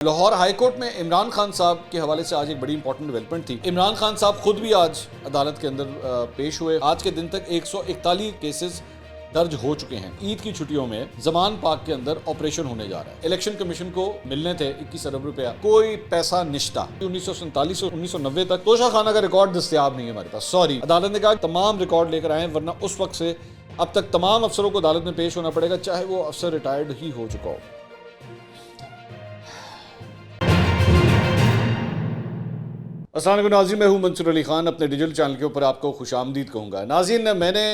Lahore high court میں عمران خان صاحب کے حوالے سے آج ایک بڑی امپورٹنٹ ڈیولپمنٹ تھی۔ عمران خان صاحب خود بھی آج عدالت کے اندر پیش ہوئے۔ آج کے دن تک 141 کیسز درج ہو چکے ہیں۔ عید کی چھٹیوں میں زمان پاک کے اندر آپریشن ہونے جا رہا ہے۔ الیکشن کمیشن کو ملنے تھے 21 ارب روپیہ، کوئی پیسہ نشتہ۔ 1947 سے 1990 تک توشہ خانہ کا ریکارڈ دستیاب نہیں ہے ہمارے پاس، سوری۔ عدالت نے کہا کہ تمام ریکارڈ لے کر آئیں، ورنہ اس وقت سے اب تک تمام افسروں کو عدالت میں پیش ہونا پڑے گا، چاہے وہ افسر ریٹائرڈ ہی ہو چکا ہو۔ السلام علیکم ناظرین، میں ہوں منصور علی خان۔ اپنے ڈیجیٹل چینل کے اوپر آپ کو خوش آمدید کہوں گا۔ ناظرین، میں نے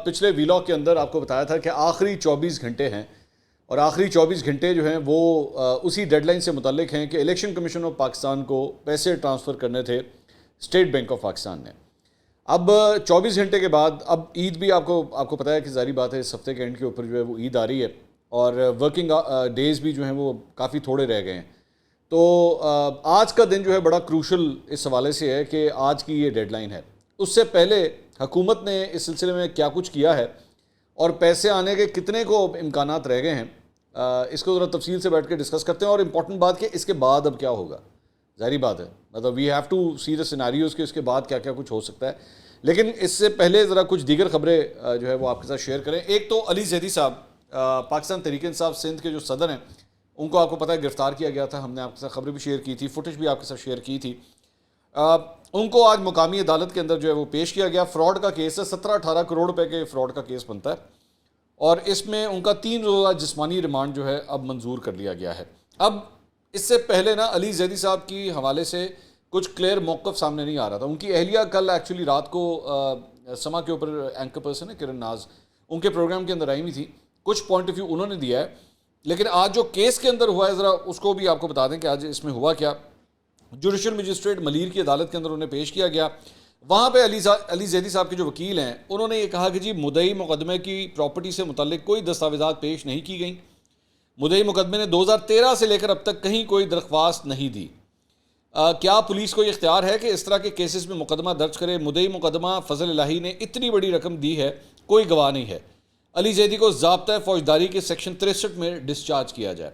پچھلے ویلاگ کے اندر آپ کو بتایا تھا کہ آخری 24 گھنٹے ہیں، اور آخری 24 گھنٹے جو ہیں وہ اسی ڈیڈ لائن سے متعلق ہیں کہ الیکشن کمیشن آف پاکستان کو پیسے ٹرانسفر کرنے تھے اسٹیٹ بینک آف پاکستان نے۔ اب 24 گھنٹے کے بعد اب عید بھی آپ کو پتہ ہے کہ ظاہری بات ہے اس ہفتے کے اینڈ کے اوپر جو ہے وہ عید آ رہی ہے، اور ورکنگ ڈیز بھی جو ہیں وہ کافی تھوڑے رہ گئے ہیں۔ تو آج کا دن جو ہے بڑا کروشل اس حوالے سے ہے کہ آج کی یہ ڈیڈ لائن ہے۔ اس سے پہلے حکومت نے اس سلسلے میں کیا کچھ کیا ہے اور پیسے آنے کے کتنے کو امکانات رہ گئے ہیں، اس کو ذرا تفصیل سے بیٹھ کے ڈسکس کرتے ہیں۔ اور امپورٹنٹ بات کہ اس کے بعد اب کیا ہوگا، ظاہری بات ہے، مطلب we have to see the scenarios کہ اس کے بعد کیا کیا کچھ ہو سکتا ہے۔ لیکن اس سے پہلے ذرا کچھ دیگر خبریں جو ہے وہ آپ کے ساتھ شیئر کریں۔ ایک تو علی زیدی صاحب، پاکستان تحریک انصاف سندھ کے جو صدر ہیں، ان کو آپ کو پتہ ہے گرفتار کیا گیا تھا۔ ہم نے آپ کے ساتھ خبریں بھی شیئر کی تھی، فوٹیج بھی آپ کے ساتھ شیئر کی تھی۔ ان کو آج مقامی عدالت کے اندر جو ہے وہ پیش کیا گیا۔ فراڈ کا کیس ہے، 17-18 کروڑ روپے کے فراڈ کا کیس بنتا ہے، اور اس میں ان کا 3 روزہ جسمانی ریمانڈ جو ہے اب منظور کر لیا گیا ہے۔ اب اس سے پہلے نا علی زیدی صاحب کی حوالے سے کچھ کلیئر موقف سامنے نہیں آ رہا تھا۔ ان کی اہلیہ کل ایکچولی رات کو سما کے اوپر اینکر پرسن ہے کرن ناز، ان کے پروگرام کے اندر آئی ہوئی تھی، کچھ پوائنٹ آف ویو انہوں نے دیا ہے۔ لیکن آج جو کیس کے اندر ہوا ہے ذرا اس کو بھی آپ کو بتا دیں کہ آج اس میں ہوا کیا۔ جوڈیشل مجسٹریٹ ملیر کی عدالت کے اندر انہیں پیش کیا گیا۔ وہاں پہ علی زیدی صاحب کے جو وکیل ہیں انہوں نے یہ کہا کہ جی مدعی مقدمے کی پراپرٹی سے متعلق کوئی دستاویزات پیش نہیں کی گئیں۔ مدعی مقدمے نے 2013 سے لے کر اب تک کہیں کوئی درخواست نہیں دی۔ کیا پولیس کو یہ اختیار ہے کہ اس طرح کے کیسز میں مقدمہ درج کرے؟ مدعی مقدمہ فضل الہی نے اتنی بڑی رقم دی ہے، کوئی گواہ نہیں ہے۔ علی زیدی کو ضابطۂ فوجداری کے سیکشن 63 میں ڈسچارج کیا جائے۔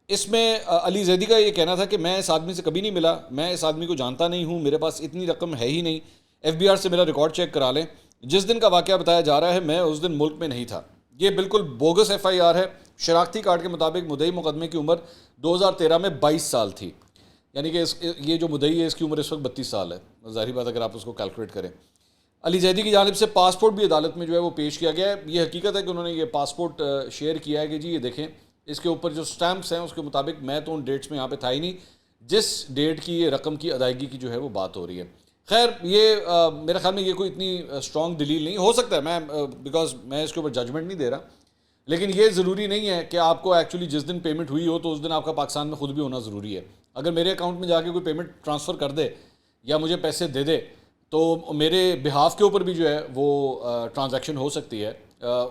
اس میں علی زیدی کا یہ کہنا تھا کہ میں اس آدمی سے کبھی نہیں ملا، میں اس آدمی کو جانتا نہیں ہوں، میرے پاس اتنی رقم ہے ہی نہیں، ایف بی آر سے میرا ریکارڈ چیک کرا لیں، جس دن کا واقعہ بتایا جا رہا ہے میں اس دن ملک میں نہیں تھا۔ یہ بالکل بوگس ایف آئی آر ہے۔ شناختی کارڈ کے مطابق مدعی مقدمے کی عمر 2013 میں 22 سال تھی، یعنی کہ یہ جو مدعی ہے اس کی عمر اس وقت 32 سال ہے، ظاہری بات اگر آپ اس کو کیلکولیٹ کریں۔ علی زیدی کی جانب سے پاسپورٹ بھی عدالت میں جو ہے وہ پیش کیا گیا ہے۔ یہ حقیقت ہے کہ انہوں نے یہ پاسپورٹ شیئر کیا ہے کہ جی یہ دیکھیں اس کے اوپر جو سٹیمپس ہیں اس کے مطابق میں تو ان ڈیٹس میں یہاں پہ تھا ہی نہیں جس ڈیٹ کی یہ رقم کی ادائیگی کی جو ہے وہ بات ہو رہی ہے۔ خیر یہ میرے خیال میں یہ کوئی اتنی اسٹرانگ دلیل نہیں ہو سکتا ہے، میں بیکاز میں اس کے اوپر ججمنٹ نہیں دے رہا، لیکن یہ ضروری نہیں ہے کہ آپ کو ایکچولی جس دن پیمنٹ ہوئی ہو تو اس دن آپ کا پاکستان میں خود بھی ہونا ضروری ہے۔ اگر میرے اکاؤنٹ میں جا کے کوئی پیمنٹ ٹرانسفر کر دے یا مجھے پیسے دے دے تو میرے بہاف کے اوپر بھی جو ہے وہ ٹرانزیکشن ہو سکتی ہے۔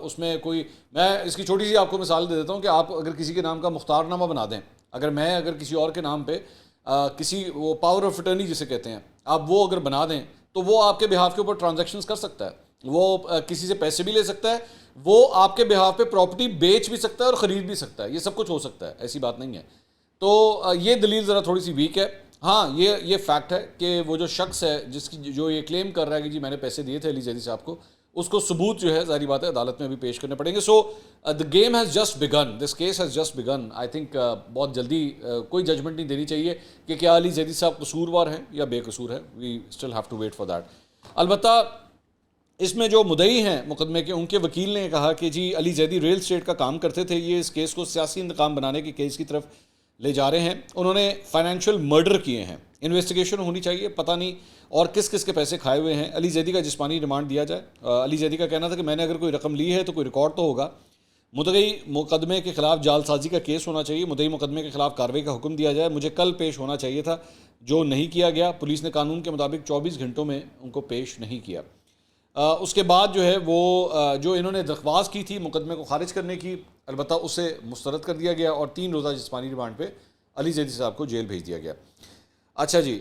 اس میں کوئی، میں اس کی چھوٹی سی آپ کو مثال دے دیتا ہوں کہ آپ اگر کسی کے نام کا مختار نامہ بنا دیں، اگر کسی اور کے نام پہ کسی وہ پاور آف اٹرنی جسے کہتے ہیں، آپ وہ اگر بنا دیں تو وہ آپ کے بہاف کے اوپر ٹرانزیکشنز کر سکتا ہے، وہ کسی سے پیسے بھی لے سکتا ہے، وہ آپ کے بہاف پہ پراپرٹی بیچ بھی سکتا ہے اور خرید بھی سکتا ہے، یہ سب کچھ ہو سکتا ہے، ایسی بات نہیں ہے۔ تو یہ دلیل ذرا تھوڑی سی ویک ہے۔ ہاں یہ فیکٹ ہے کہ وہ جو شخص ہے جس کی جو یہ کلیم کر رہا ہے کہ جی میں نے پیسے دیے تھے علی زیدی صاحب کو، اس کو ثبوت جو ہے ظاہری بات ہے عدالت میں بھی پیش کرنے پڑیں گے۔ So the game has just begun, this case has just begun. I think بہت جلدی کوئی ججمنٹ نہیں دینی چاہیے کہ کیا علی زیدی صاحب قصوروار ہیں یا بے قصور ہے، we still have to wait for that. البتہ اس میں جو مدعی ہیں مقدمے کے، ان کے وکیل نے کہا کہ جی علی زیدی ریل اسٹیٹ کا کام کرتے تھے، یہ اس کیس کو سیاسی انتقام بنانے کے کیس کی طرف لے جا رہے ہیں، انہوں نے فائنینشیل مرڈر کیے ہیں، انویسٹیگیشن ہونی چاہیے، پتہ نہیں اور کس کس کے پیسے کھائے ہوئے ہیں۔ علی زیدی کا جسمانی ریمانڈ دیا جائے۔ علی زیدی کا کہنا تھا کہ میں نے اگر کوئی رقم لی ہے تو کوئی ریکارڈ تو ہوگا۔ مدعی مقدمے کے خلاف جعل سازی کا کیس ہونا چاہیے، مدعی مقدمے کے خلاف کارروائی کا حکم دیا جائے، مجھے کل پیش ہونا چاہیے تھا جو نہیں کیا گیا، پولیس نے قانون کے مطابق 24 گھنٹوں میں ان کو پیش نہیں کیا۔ اس کے بعد جو ہے وہ جو انہوں نے درخواست کی تھی مقدمے کو خارج کرنے کی، البتہ اسے مسترد کر دیا گیا اور 3 روزہ جسمانی ریمانڈ پہ علی زیدی صاحب کو جیل بھیج دیا گیا۔ اچھا جی،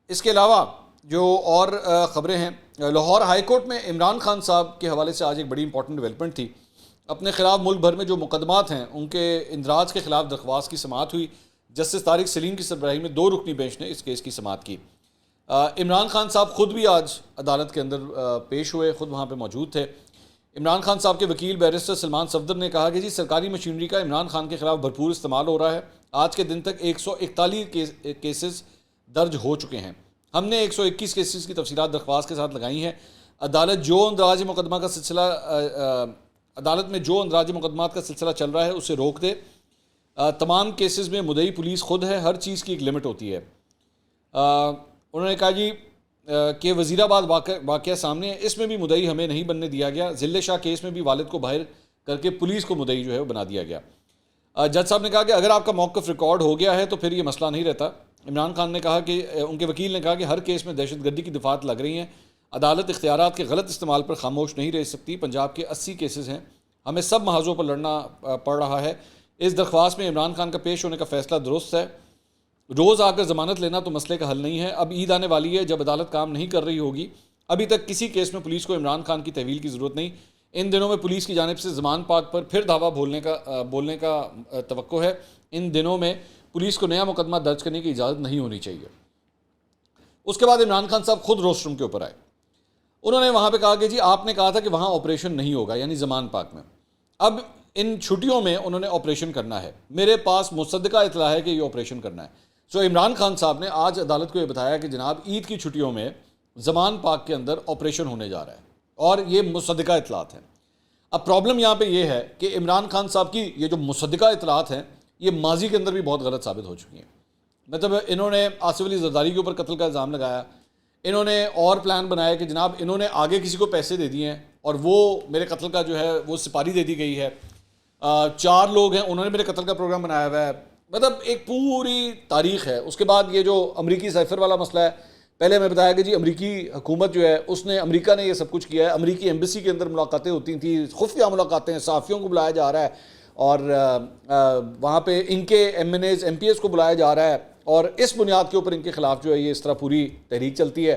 اس کے علاوہ جو اور خبریں ہیں، لاہور ہائی کورٹ میں عمران خان صاحب کے حوالے سے آج ایک بڑی امپورٹنٹ ڈیولپمنٹ تھی۔ اپنے خلاف ملک بھر میں جو مقدمات ہیں ان کے اندراج کے خلاف درخواست کی سماعت ہوئی. جسٹس طارق سلیم کی سربراہی میں 2 رکنی بینچ نے اس کیس کی سماعت کی. عمران خان صاحب خود بھی آج عدالت کے اندر پیش ہوئے, خود وہاں پہ موجود تھے. عمران خان صاحب کے وکیل بیرسٹر سلمان صفدر نے کہا کہ جی سرکاری مشینری کا عمران خان کے خلاف بھرپور استعمال ہو رہا ہے. آج کے دن تک 141 کیسز درج ہو چکے ہیں. ہم نے 121 کیسز کی تفصیلات درخواست کے ساتھ لگائی ہیں. عدالت میں جو اندراج مقدمات کا سلسلہ چل رہا ہے اسے روک دے. تمام کیسز میں مدعی پولیس خود ہے, ہر چیز کی ایک لمٹ ہوتی ہے. انہوں نے کہا جی کہ وزیر آباد واقعہ سامنے ہے, اس میں بھی مدعی ہمیں نہیں بننے دیا گیا. ضلع شاہ کیس میں بھی والد کو باہر کر کے پولیس کو مدعی جو ہے وہ بنا دیا گیا. جج صاحب نے کہا کہ اگر آپ کا موقف ریکارڈ ہو گیا ہے تو پھر یہ مسئلہ نہیں رہتا. عمران خان نے کہا کہ ان کے وکیل نے کہا کہ ہر کیس میں دہشت گردی کی دفعات لگ رہی ہیں. عدالت اختیارات کے غلط استعمال پر خاموش نہیں رہ سکتی. پنجاب کے 80 کیسز ہیں, ہمیں سب محاذوں پر لڑنا پڑ رہا ہے. اس درخواست میں عمران خان کا پیش ہونے کا فیصلہ درست ہے. روز آ کر ضمانت لینا تو مسئلے کا حل نہیں ہے. اب عید آنے والی ہے جب عدالت کام نہیں کر رہی ہوگی. ابھی تک کسی کیس میں پولیس کو عمران خان کی تحویل کی ضرورت نہیں. ان دنوں میں پولیس کی جانب سے زمان پاک پر پھر دعویٰ بولنے کا توقع ہے. ان دنوں میں پولیس کو نیا مقدمہ درج کرنے کی اجازت نہیں ہونی چاہیے. اس کے بعد عمران خان صاحب خود روسٹروم کے اوپر آئے. انہوں نے وہاں پہ کہا کہ جی آپ نے کہا تھا کہ وہاں آپریشن نہیں ہوگا, یعنی زمان پاک میں. اب ان چھٹیوں میں انہوں نے آپریشن کرنا ہے. میرے پاس مصدقہ اطلاع ہے کہ یہ آپریشن کرنا ہے. سو عمران خان صاحب نے آج عدالت کو یہ بتایا کہ جناب عید کی چھٹیوں میں زمان پاک کے اندر آپریشن ہونے جا رہا ہے اور یہ مصدقہ اطلاعات ہیں. اب پرابلم یہاں پہ یہ ہے کہ عمران خان صاحب کی یہ جو مصدقہ اطلاعات ہیں یہ ماضی کے اندر بھی بہت غلط ثابت ہو چکی ہیں. مطلب انہوں نے آصف علی زرداری کے اوپر قتل کا الزام لگایا. انہوں نے اور پلان بنایا کہ جناب انہوں نے آگے کسی کو پیسے دے دیے ہیں اور وہ میرے قتل کا جو ہے وہ سپاری دے دی گئی ہے. 4 لوگ ہیں انہوں نے میرے قتل کا پروگرام بنایا ہوا ہے. مطلب ایک پوری تاریخ ہے. اس کے بعد یہ جو امریکی سائفر والا مسئلہ ہے, پہلے میں بتایا کہ جی امریکی حکومت جو ہے اس نے امریکہ نے یہ سب کچھ کیا ہے. امریکی ایمبیسی کے اندر ملاقاتیں ہوتی تھیں, خفیہ ملاقاتیں, صحافیوں کو بلایا جا رہا ہے اور وہاں پہ ان کے MNAs MPs کو بلایا جا رہا ہے اور اس بنیاد کے اوپر ان کے خلاف جو ہے یہ اس طرح پوری تحریک چلتی ہے.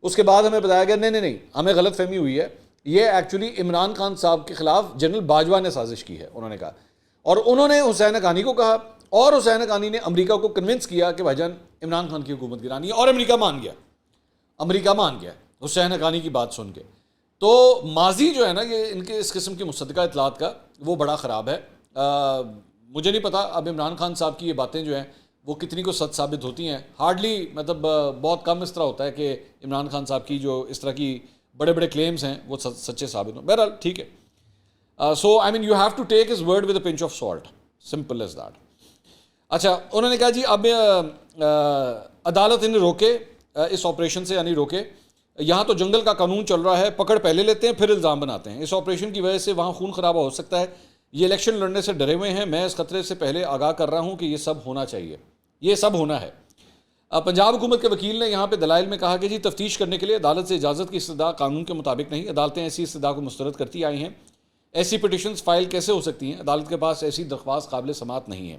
اس کے بعد ہمیں بتایا گیا نہیں ہمیں غلط فہمی ہوئی ہے, یہ ایکچولی عمران خان صاحب کے خلاف جنرل باجوہ نے سازش کی ہے, انہوں نے کہا. اور انہوں نے حسین حقانی کو کہا اور حسین حقانی نے امریکہ کو کنونس کیا کہ بھائی جان عمران خان کی حکومت گرانی ہے, اور امریکہ مان گیا حسین حقانی کی بات سن کے. تو ماضی جو ہے نا یہ ان کے اس قسم کی مصدقہ اطلاعات کا وہ بڑا خراب ہے. مجھے نہیں پتا اب عمران خان صاحب کی یہ باتیں جو ہیں وہ کتنی کو سچ ثابت ہوتی ہیں. ہارڈلی مطلب بہت کم اس طرح ہوتا ہے کہ عمران خان صاحب کی جو اس طرح کی بڑے بڑے کلیمز ہیں وہ سچے ثابت ہوں. بہرحال ٹھیک ہے. So I mean you have to take his word with a pinch of salt, simple as that. اچھا, انہوں نے کہا جی اب عدالت انہیں روکے اس آپریشن سے, یعنی روکے. یہاں تو جنگل کا قانون چل رہا ہے, پکڑ پہلے لیتے ہیں پھر الزام بناتے ہیں. اس آپریشن کی وجہ سے وہاں خون خرابہ ہو سکتا ہے. یہ الیکشن لڑنے سے ڈرے ہوئے ہیں. میں اس خطرے سے پہلے آگاہ کر رہا ہوں کہ یہ سب ہونا چاہیے, یہ سب ہونا ہے. پنجاب حکومت کے وکیل نے یہاں پہ دلائل میں کہا کہ جی تفتیش کرنے کے لیے عدالت سے اجازت کی استدعا قانون کے مطابق نہیں. عدالتیں ایسی استدعا کو مسترد کرتی آئی ہیں. ایسی پٹیشنز فائل کیسے ہو سکتی ہیں؟ عدالت کے پاس ایسی درخواست قابل سماعت نہیں ہے.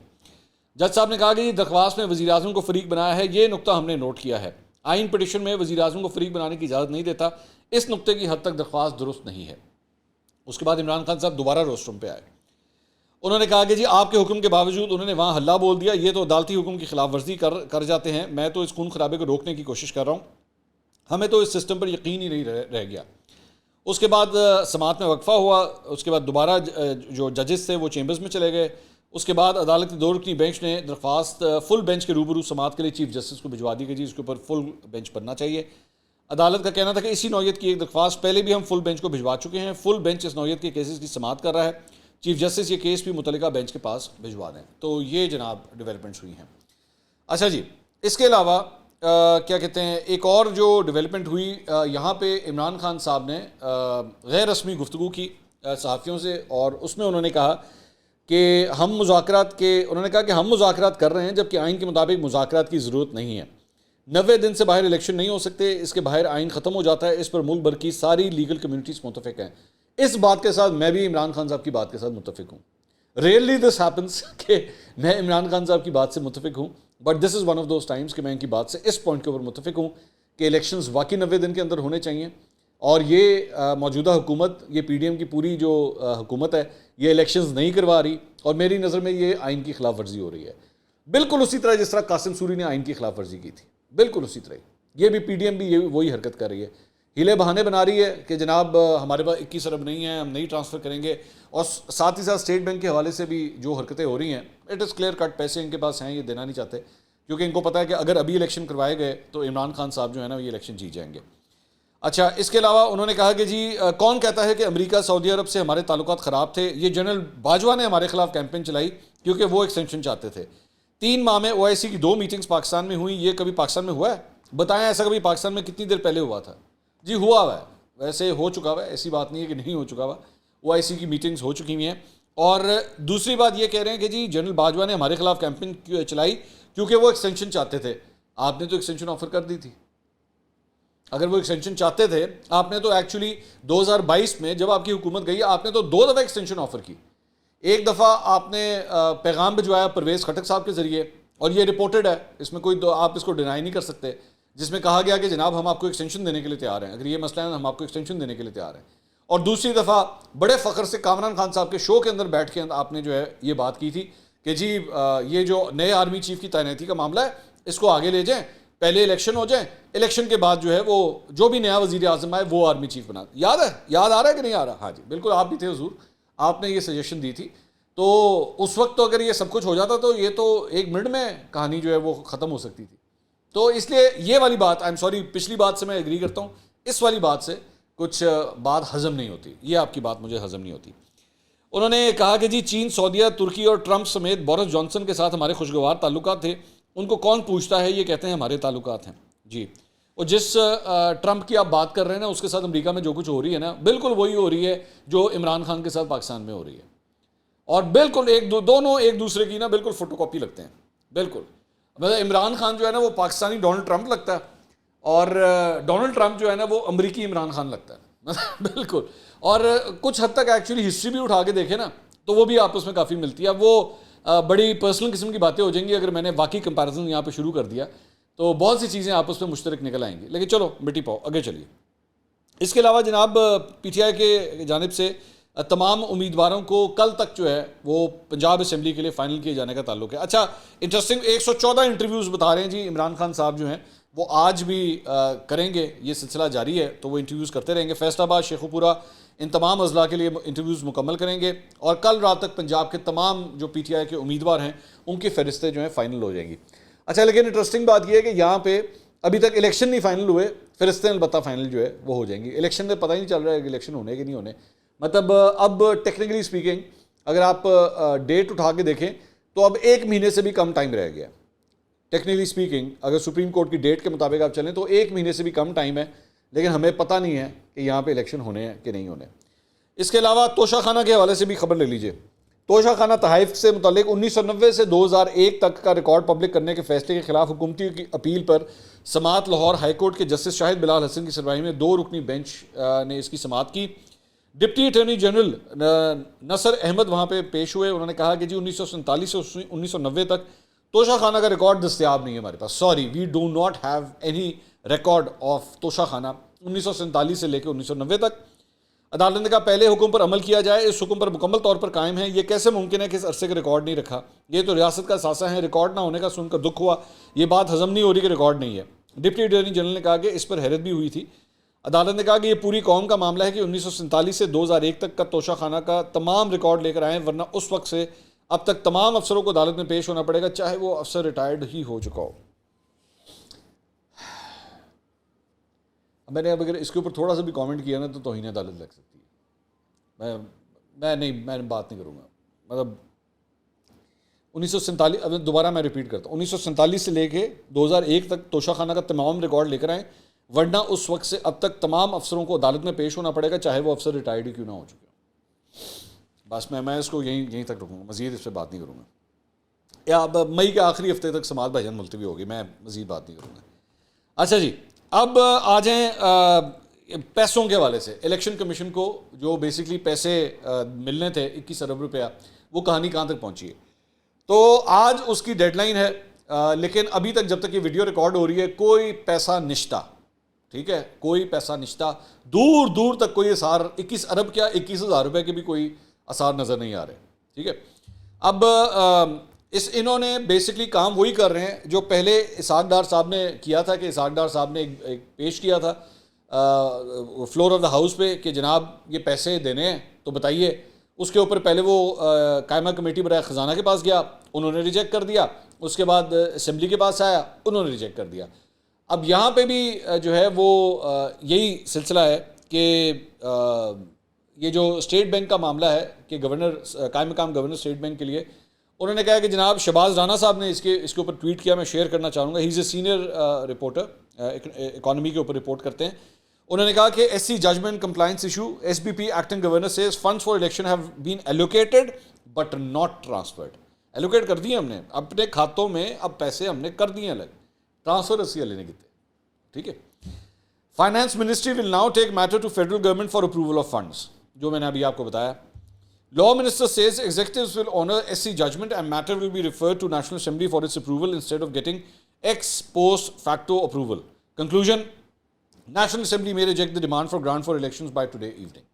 جج صاحب نے کہا کہ یہ درخواست میں وزیر اعظم کو فریق بنایا ہے, یہ نقطہ ہم نے نوٹ کیا ہے. آئین پٹیشن میں وزیر اعظم کو فریق بنانے کی اجازت نہیں دیتا. اس نقطے کی حد تک درخواست درست نہیں ہے. اس کے بعد عمران خان صاحب دوبارہ روسٹروم پہ آئے. انہوں نے کہا کہ جی آپ کے حکم کے باوجود انہوں نے وہاں ہلہ بول دیا, یہ تو عدالتی حکم کی خلاف ورزی کر جاتے ہیں. میں تو اس خون خرابے کو روکنے کی کوشش کر رہا ہوں, ہمیں تو اس سسٹم پر یقین ہی نہیں رہ گیا. اس کے بعد سماعت میں وقفہ ہوا. اس کے بعد دوبارہ جو ججز تھے وہ چیمبرز میں چلے گئے. اس کے بعد عدالت کی 2 رکنی بینچ نے درخواست فل بینچ کے روبرو سماعت کے لیے چیف جسٹس کو بھجوا دی کہ جی اس کے اوپر فل بینچ بننا چاہیے. عدالت کا کہنا تھا کہ اسی نوعیت کی ایک درخواست پہلے بھی ہم فل بینچ کو بھجوا چکے ہیں. فل بینچ اس نوعیت کے کیسز کی سماعت کر رہا ہے. چیف جسٹس یہ کیس بھی متعلقہ بینچ کے پاس بھجوا دیں. تو یہ جناب ڈیولپمنٹس ہوئی ہیں. اچھا جی, اس کے علاوہ کیا کہتے ہیں, ایک اور جو ڈیولپمنٹ ہوئی یہاں پہ عمران خان صاحب نے غیر رسمی گفتگو کی صحافیوں سے, اور اس میں انہوں نے کہا کہ ہم مذاکرات کر رہے ہیں جبکہ آئین کے مطابق مذاکرات کی ضرورت نہیں ہے. 90 دن سے باہر الیکشن نہیں ہو سکتے, اس کے باہر آئین ختم ہو جاتا ہے. اس پر ملک بھر کی ساری لیگل کمیونٹیز متفق ہیں. اس بات کے ساتھ میں بھی عمران خان صاحب کی بات کے ساتھ متفق ہوں. ریئرلی دس ہیپنس کہ میں عمران خان صاحب کی بات سے متفق ہوں, but this is one of those Times کہ میں ان کی بات سے اس پوائنٹ کے اوپر متفق ہوں کہ الیکشنز واقعی 90 دن کے اندر ہونے چاہیے. اور یہ موجودہ حکومت، یہ پی ڈی ایم کی پوری جو حکومت ہے، یہ الیکشنز نہیں کروا رہی، اور میری نظر میں یہ آئین کی خلاف ورزی ہو رہی ہے، بالکل اسی طرح جس طرح قاسم سوری نے آئین کی خلاف ورزی کی تھی، بالکل اسی طرح یہ بھی پی ڈی ایم بھی وہی حرکت کر رہی ہے، ہیلے بہانے بنا رہی ہے کہ جناب ہمارے پاس 21 ارب نہیں ہے، ہم نہیں ٹرانسفر کریں گے، اور ساتھ ہی ساتھ اسٹیٹ بینک کے حوالے سے بھی جو حرکتیں ہو رہی ہیں، اٹ از کلیئر کٹ، پیسے ان کے پاس ہیں، یہ دینا نہیں چاہتے، کیونکہ ان کو پتہ ہے کہ اگر ابھی الیکشن کروائے گئے تو عمران خان صاحب جو ہے نا یہ الیکشن جیت جائیں گے۔ اچھا، اس کے علاوہ انہوں نے کہا کہ جی کون کہتا ہے کہ امریکہ سعودی عرب سے ہمارے تعلقات خراب تھے، یہ جنرل باجوہ نے ہمارے خلاف کیمپین چلائی کیونکہ وہ ایکسٹینشن چاہتے تھے۔ 3 ماہ میں OIC کی 2 میٹنگز پاکستان میں ہوئی، یہ کبھی پاکستان میں ہوا ہے؟ بتائیں ایسا کبھی پاکستان میں کتنی دیر پہلے ہوا تھا؟ جی ہوا ہوا ہے، ویسے ہو چکا ہوا ہے، ایسی بات نہیں ہے کہ نہیں ہو چکا ہوا، OIC کی میٹنگز ہو چکی ہوئی ہیں۔ اور دوسری بات یہ کہہ رہے ہیں کہ جی جنرل باجوہ نے ہمارے خلاف کیمپین چلائی کیونکہ وہ ایکسٹینشن چاہتے تھے۔ آپ نے تو ایکسٹینشن آفر کر دی تھی، اگر وہ ایکسٹینشن چاہتے تھے آپ نے تو ایکچولی 2022 میں جب آپ کی حکومت گئی آپ نے تو 2 دفعہ ایکسٹینشن آفر کی۔ ایک دفعہ آپ نے پیغام بھجوایا پرویز خٹک صاحب کے ذریعے، اور یہ رپورٹڈ ہے، اس میں کوئی آپ اس کو ڈینائی نہیں کر سکتے، جس میں کہا گیا کہ جناب ہم آپ کو ایکسٹینشن دینے کے لیے تیار ہیں، اگر یہ مسئلہ ہے ہم آپ کو ایکسٹینشن دینے کے لیے تیار ہیں۔ اور دوسری دفعہ بڑے فخر سے کامران خان صاحب کے شو کے اندر بیٹھ کے آپ نے جو ہے یہ بات کی تھی کہ جی یہ جو نئے آرمی چیف کی تعیناتی کا معاملہ ہے اس کو آگے لے جائیں، پہلے الیکشن ہو جائیں، الیکشن کے بعد جو ہے وہ جو بھی نیا وزیر اعظم آئے وہ آرمی چیف بنا۔ یاد ہے، یاد آ رہا ہے کہ نہیں آ رہا؟ ہاں جی بالکل، آپ بھی تھے حضور، آپ نے یہ سجیشن دی تھی، تو اس وقت تو اگر یہ سب کچھ ہو جاتا تو یہ تو 1 منٹ میں کہانی جو ہے وہ ختم ہو سکتی تھی۔ تو اس لیے یہ والی بات، آئی ایم سوری، پچھلی بات سے میں ایگری کرتا ہوں، اس والی بات سے کچھ بات ہضم نہیں ہوتی، یہ آپ کی بات مجھے ہضم نہیں ہوتی۔ انہوں نے کہا کہ جی چین، سعودیہ، ترکی اور ٹرمپ سمیت بورس جانسن کے ساتھ ہمارے خوشگوار تعلقات تھے، ان کو کون پوچھتا ہے، یہ کہتے ہیں ہمارے تعلقات ہیں۔ جی، اور جس ٹرمپ کی آپ بات کر رہے ہیں نا، اس کے ساتھ امریکہ میں جو کچھ ہو رہی ہے نا، بالکل وہی ہو رہی ہے جو عمران خان کے ساتھ پاکستان میں ہو رہی ہے، اور بالکل دونوں ایک دوسرے کی نا بالکل فوٹو کاپی لگتے ہیں، بالکل۔ مطلب عمران خان جو ہے نا وہ پاکستانی ڈونلڈ ٹرمپ لگتا ہے، اور ڈونلڈ ٹرمپ جو ہے نا وہ امریکی عمران خان لگتا ہے، بالکل۔ اور کچھ حد تک ایکچولی ہسٹری بھی اٹھا کے دیکھیں نا تو وہ بھی آپس میں کافی ملتی ہے۔ اب وہ بڑی پرسنل قسم کی باتیں ہو جائیں گی اگر میں نے واقعی کمپیریزن یہاں پہ شروع کر دیا تو بہت سی چیزیں آپس میں مشترک نکل آئیں گی، لیکن چلو مٹی پاؤ، آگے چلیے۔ اس کے علاوہ جناب PTI کے جانب سے تمام امیدواروں کو کل تک جو ہے وہ پنجاب اسمبلی کے لیے فائنل کیے جانے کا تعلق ہے۔ اچھا انٹرسٹنگ، 114 انٹرویوز بتا رہے ہیں جی عمران خان صاحب جو ہیں وہ آج بھی کریں گے، یہ سلسلہ جاری ہے تو وہ انٹرویوز کرتے رہیں گے۔ فیصل آباد، شیخوپورہ، ان تمام اضلاع کے لیے انٹرویوز مکمل کریں گے، اور کل رات تک پنجاب کے تمام جو PTI کے امیدوار ہیں ان کی فہرستیں جو ہیں فائنل ہو جائیں گی۔ اچھا لیکن انٹرسٹنگ بات یہ ہے کہ یہاں پہ ابھی تک الیکشن نہیں فائنل ہوئے، فہرستیں البتہ فائنل جو ہے وہ ہو جائیں گی۔ الیکشن میں پتہ ہی نہیں چل رہا ہے کہ الیکشن ہونے کہ نہیں ہونے، مطلب اب ٹیکنیکلی اسپیکنگ اگر آپ ڈیٹ اٹھا کے دیکھیں تو اب 1 مہینے سے بھی کم ٹائم رہ گیا۔ ٹیکنیکلی اسپیکنگ اگر سپریم کورٹ کی ڈیٹ کے مطابق آپ چلیں تو 1 مہینے سے بھی کم ٹائم ہے، لیکن ہمیں پتہ نہیں ہے کہ یہاں پہ الیکشن ہونے ہیں کہ نہیں ہونے۔ اس کے علاوہ توشہ خانہ کے حوالے سے بھی خبر لے لیجئے۔ توشہ خانہ تحائف سے متعلق 1990 سے 2001 تک کا ریکارڈ پبلک کرنے کے فیصلے کے خلاف حکومتی کی اپیل پر سماعت لاہور ہائی کورٹ کے جسٹس شاہد بلال حسن کی سربراہی میں 2 رکنی بینچ نے اس کی سماعت کی۔ ڈپٹی اٹارنی جنرل نصر احمد وہاں پہ پیش ہوئے، انہوں نے کہا کہ جی 1947 سے 1990 تک توشہ خانہ کا ریکارڈ دستیاب نہیں ہے ہمارے پاس، sorry we do not have any record of Toshakhana 1947 سے لے کے 1990 تک۔ عدالت نے کہا پہلے حکم پر عمل کیا جائے، اس حکم پر مکمل طور پر قائم ہے، یہ کیسے ممکن ہے کہ اس عرصے کا ریکارڈ نہیں رکھا، یہ تو ریاست کا اثاثہ ہے، ریکارڈ نہ ہونے کا سن کر دکھ ہوا، یہ بات ہضم نہیں ہو رہی کہ ریکارڈ نہیں ہے۔ ڈپٹی اٹارنی جنرل نے کہا کہ اس پر حیرت بھی ہوئی تھی۔ عدالت نے کہا کہ یہ پوری قوم کا معاملہ ہے کہ 1947 سے 2001 تک کا توشہ خانہ کا تمام ریکارڈ لے کر آئیں، ورنہ اس وقت سے اب تک تمام افسروں کو عدالت میں پیش ہونا پڑے گا چاہے وہ افسر ریٹائرڈ ہی ہو چکا ہو۔ میں نے اب اگر اس کے اوپر تھوڑا سا بھی کامنٹ کیا نا تو توہین عدالت لگ سکتی ہے، میں بات نہیں کروں گا۔ مطلب 1947، اب دوبارہ میں ریپیٹ کرتا ہوں، 1947 سے لے کے 2001 تک توشہ خانہ کا تمام ریکارڈ لے کر آئیں، ورنہ اس وقت سے اب تک تمام افسروں کو عدالت میں پیش ہونا پڑے گا چاہے وہ افسر ریٹائرڈ ہی کیوں نہ ہو چکے ہوں۔ بس میں اس کو یہیں تک رکھوں گا، مزید اس پہ بات نہیں کروں گا، یا اب مئی کے آخری ہفتے تک سماعت بھائی جان ملتوی ہوگی، میں مزید بات نہیں کروں گا۔ اچھا جی، اب آ جائیں پیسوں کے حوالے سے۔ الیکشن کمیشن کو جو بیسکلی پیسے ملنے تھے 21 ارب روپیہ، وہ کہانی کہاں تک پہنچی ہے؟ تو آج اس کی ڈیڈ لائن ہے، لیکن ابھی تک جب تک یہ ویڈیو ریکارڈ ہو رہی ہے کوئی پیسہ نشتہ، ٹھیک ہے, کوئی پیسہ نشتا, دور دور تک کوئی اثار, 21 ارب کیا 21,000 روپے کے بھی کوئی اثار نظر نہیں آ رہے. ٹھیک ہے, اب انہوں نے بیسکلی کام وہی کر رہے ہیں جو پہلے اسحاق ڈار صاحب نے کیا تھا, کہ اسحاق ڈار صاحب نے ایک پیش کیا تھا فلور آف دا ہاؤس پہ کہ جناب یہ پیسے دینے ہیں تو بتائیے. اس کے اوپر پہلے وہ قائمہ کمیٹی برائے خزانہ کے پاس گیا, انہوں نے ریجیکٹ کر دیا. اس کے بعد اسمبلی کے پاس آیا, انہوں نے ریجیکٹ کر دیا. اب یہاں پہ بھی جو ہے وہ یہی سلسلہ ہے کہ یہ جو اسٹیٹ بینک کا معاملہ ہے کہ گورنر قائم مقام گورنر اسٹیٹ بینک کے لیے انہوں نے کہا کہ جناب شہباز رانا صاحب نے اس کے اوپر ٹویٹ کیا, میں شیئر کرنا چاہوں گا. He is a senior reporter, economy کے اوپر رپورٹ کرتے ہیں. انہوں نے کہا کہ S C judgment compliance issue, S B P acting governor says funds for election have been allocated but not transferred. Allocate کر دیے ہم نے اپنے کھاتوں میں, اب پیسے ہم نے کر دیے الگ, ٹرانسفر اسی لینے کی تھے. ٹھیک ہے, finance ministry will now take matter to federal government for approval of funds, جو میں نے ابھی آپ کو بتایا. Law Minister says executives will honor SC judgment and matter will be referred to National Assembly for its approval instead of getting ex post facto approval. Conclusion, National Assembly may reject the demand for grant for elections by today evening.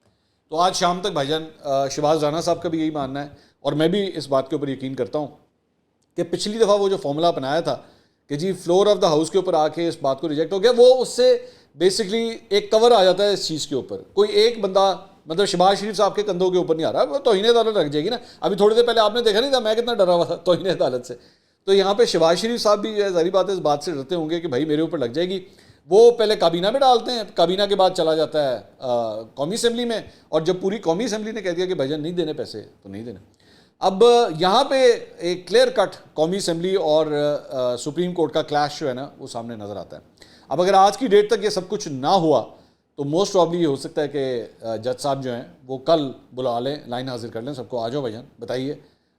تو آج شام تک بھائی جان شہباز رانا صاحب کا بھی یہی ماننا ہے, اور میں بھی اس بات کے اوپر یقین کرتا ہوں کہ پچھلی دفعہ وہ جو فارمولا اپنایا تھا کہ جی فلور آف دا ہاؤس کے اوپر آ کے اس بات کو ریجیکٹ ہو گیا, وہ اس سے بیسکلی ایک کور آ جاتا ہے اس چیز کے اوپر. کوئی ایک بندہ مطلب شہباز شریف صاحب کے کندھوں کے اوپر نہیں آ رہا, وہ توہین عدالت لگ جائے گی نا. ابھی تھوڑی دیر پہلے آپ نے دیکھا نہیں تھا میں کتنا ڈرا ہوا تھا توہین عدالت سے. تو یہاں پہ شہباز شریف صاحب بھی ظاہری بات ہے اس بات سے ڈرتے ہوں گے کہ بھائی میرے اوپر لگ جائے گی. وہ پہلے کابینہ میں ڈالتے ہیں, کابینہ کے بعد چلا جاتا ہے قومی اسمبلی میں, اور جب پوری قومی اسمبلی نے کہہ دیا کہ بھائی جان نہیں دینے پیسے تو نہیں دینے. اب یہاں پہ ایک کلیئر کٹ قومی اسمبلی اور سپریم کورٹ کا کلیش جو ہے نا وہ سامنے نظر آتا ہے. اب اگر آج کی ڈیٹ تک یہ سب کچھ نہ ہوا تو موسٹ پرابلی یہ ہو سکتا ہے کہ جج صاحب جو ہیں وہ کل بلا لیں, لائن حاضر کر لیں سب کو, آ جاؤ بھائی جان بتائیے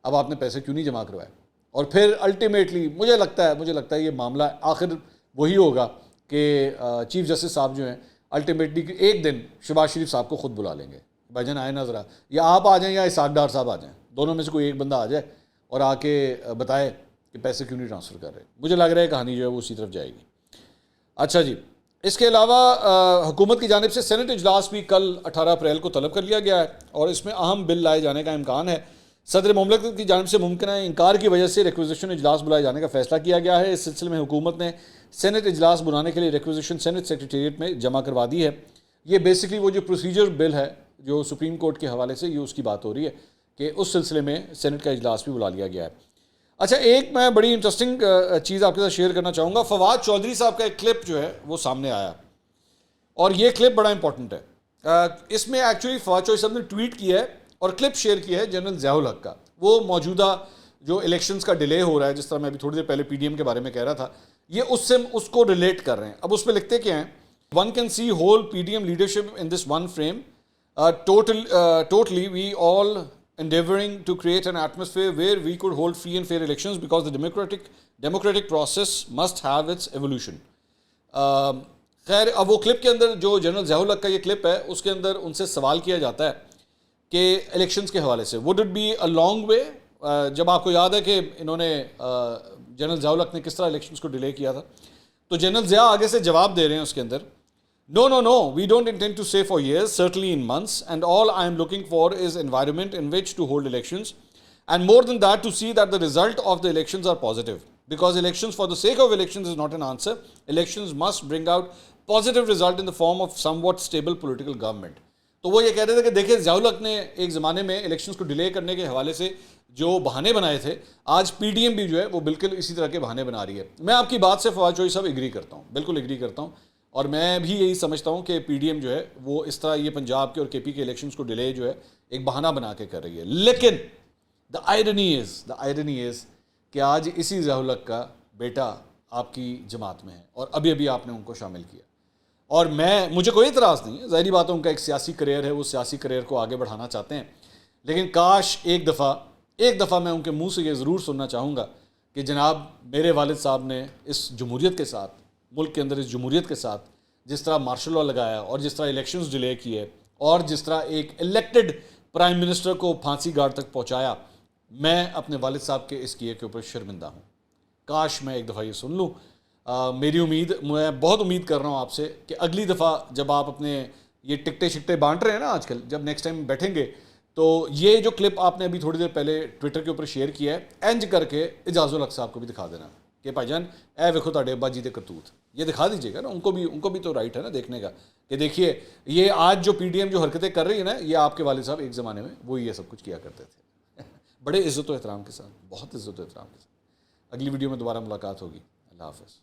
اب آپ نے پیسے کیوں نہیں جمع کروائے. اور پھر الٹیمیٹلی مجھے لگتا ہے یہ معاملہ آخر وہی ہوگا کہ چیف جسٹس صاحب جو ہیں الٹیمیٹلی ایک دن شہباز شریف صاحب کو خود بلا لیں گے, بھائی جان آئے نا ذرا, یا آپ آ جائیں یا اسحاق ڈار صاحب آ جائیں, دونوں میں سے کوئی ایک بندہ آ جائے اور آ کے بتائے کہ پیسے کیوں نہیں ٹرانسفر کر رہے. مجھے لگ رہا ہے کہانی جو ہے وہ اسی طرف جائے گی. اچھا جی, اس کے علاوہ حکومت کی جانب سے سینٹ اجلاس بھی کل 18 اپریل کو طلب کر لیا گیا ہے, اور اس میں اہم بل لائے جانے کا امکان ہے. صدر مملکت کی جانب سے ممکنہ انکار کی وجہ سے ریکویزیشن اجلاس بلائے جانے کا فیصلہ کیا گیا ہے. اس سلسلے میں حکومت نے سینٹ اجلاس بلانے کے لیے ریکویزیشن سینٹ سیکریٹریٹ میں جمع کروا دی ہے. یہ بیسکلی وہ جو پروسیجر بل ہے جو سپریم کورٹ کے حوالے سے یہ اس کی بات ہو رہی ہے کہ اس سلسلے میں سینٹ کا اجلاس بھی بلا لیا گیا ہے. اچھا, ایک میں بڑی انٹرسٹنگ چیز آپ کے ساتھ شیئر کرنا چاہوں گا. فواد چودھری صاحب کا ایک کلپ جو ہے وہ سامنے آیا, اور یہ کلپ بڑا امپورٹنٹ ہے. اس میں ایکچولی فواد چودھری صاحب نے ٹویٹ کیا ہے اور کلپ شیئر کیا ہے جنرل ضیاء الحق کا. وہ موجودہ جو الیکشنز کا ڈیلے ہو رہا ہے, جس طرح میں ابھی تھوڑی دیر پہلے پی ڈی ایم کے بارے میں کہہ رہا تھا, یہ اس کو ریلیٹ کر رہے ہیں. اب اس پہ لکھتے کیا ہیں, one can see whole P D M leadership in this one frame, totally we all endeavoring to create an atmosphere where we could hold free and fair elections because the democratic process must have its evolution. خیر, اب وہ clip کے اندر جو general Zia الحق کا یہ clip ہے اس کے اندر ان سے سوال کیا جاتا ہے کہ الیکشنز کے حوالے سے would it be a long way, جب آپ کو یاد ہے کہ انہوں نے جنرل ضیاء الحق نے کس طرح الیکشنز کو ڈیلے کیا تھا, تو جنرل ضیاء آگے سے جواب دے رہے ہیں اس کے اندر, No, we don't intend to say for years, certainly in months, and all I am looking for is environment in which to hold elections, and more than that to see that the result of the elections are positive, because elections for the sake of elections is not an answer. Elections must bring out positive result in the form of somewhat stable political government. تو وہ یہ کہہ رہے تھے کہ دیکھیں ضیاء الحق نے ایک زمانے میں الیکشنز کو ڈیلے کرنے کے حوالے سے جو بہانے بنائے تھے, آج پی ڈی ایم بھی جو ہے وہ بالکل اسی طرح کے بہانے بنا رہی ہے. میں آپ کی بات سے فواد چودھری صاحب ایگری کرتا ہوں, بالکل ایگری کرتا ہوں, اور میں بھی یہی سمجھتا ہوں کہ پی ڈی ایم جو ہے وہ اس طرح یہ پنجاب کے اور کے پی کے الیکشنز کو ڈیلے جو ہے ایک بہانہ بنا کے کر رہی ہے. لیکن دا آئرنی از کہ آج اسی ضیاء الحق کا بیٹا آپ کی جماعت میں ہے اور ابھی آپ نے ان کو شامل کیا, اور مجھے کوئی اعتراض نہیں ہے, ظاہری بات ہے ان کا ایک سیاسی کریئر ہے, وہ سیاسی کریئر کو آگے بڑھانا چاہتے ہیں, لیکن کاش ایک دفعہ میں ان کے منہ سے یہ ضرور سننا چاہوں گا کہ جناب میرے والد صاحب نے اس جمہوریت کے ساتھ, ملک کے اندر اس جمہوریت کے ساتھ جس طرح مارشل لاء لگایا اور جس طرح الیکشنز ڈیلے کیے اور جس طرح ایک الیکٹڈ پرائم منسٹر کو پھانسی گھاٹ تک پہنچایا, میں اپنے والد صاحب کے اس کیے کے اوپر شرمندہ ہوں. کاش میں ایک دفعہ یہ سن لوں. میری امید، میں بہت امید کر رہا ہوں آپ سے کہ اگلی دفعہ جب آپ اپنے یہ ٹکٹیں شکٹیں بانٹ رہے ہیں نا آج کل، جب نیکسٹ ٹائم بیٹھیں گے تو یہ جو کلپ آپ نے ابھی تھوڑی دیر پہلے ٹویٹر کے اوپر شیئر کیا ہے، اینج کر کے اعجاز الحق صاحب کو بھی دکھا دینا کہ بھائی جان اے ویکھو تاڑے ابا جی دے کرتوت، یہ دکھا دیجیے گا نا، ان کو بھی تو رائٹ ہے نا دیکھنے کا کہ دیکھیے یہ آج جو پی ڈی ایم جو حرکتیں کر رہی ہے نا، یہ آپ کے والد صاحب ایک زمانے میں وہ یہ سب کچھ کیا کرتے تھے بڑے عزت و احترام کے ساتھ، بہت عزت و احترام کے ساتھ۔ اگلی ویڈیو میں دوبارہ ملاقات ہوگی، اللہ حافظ۔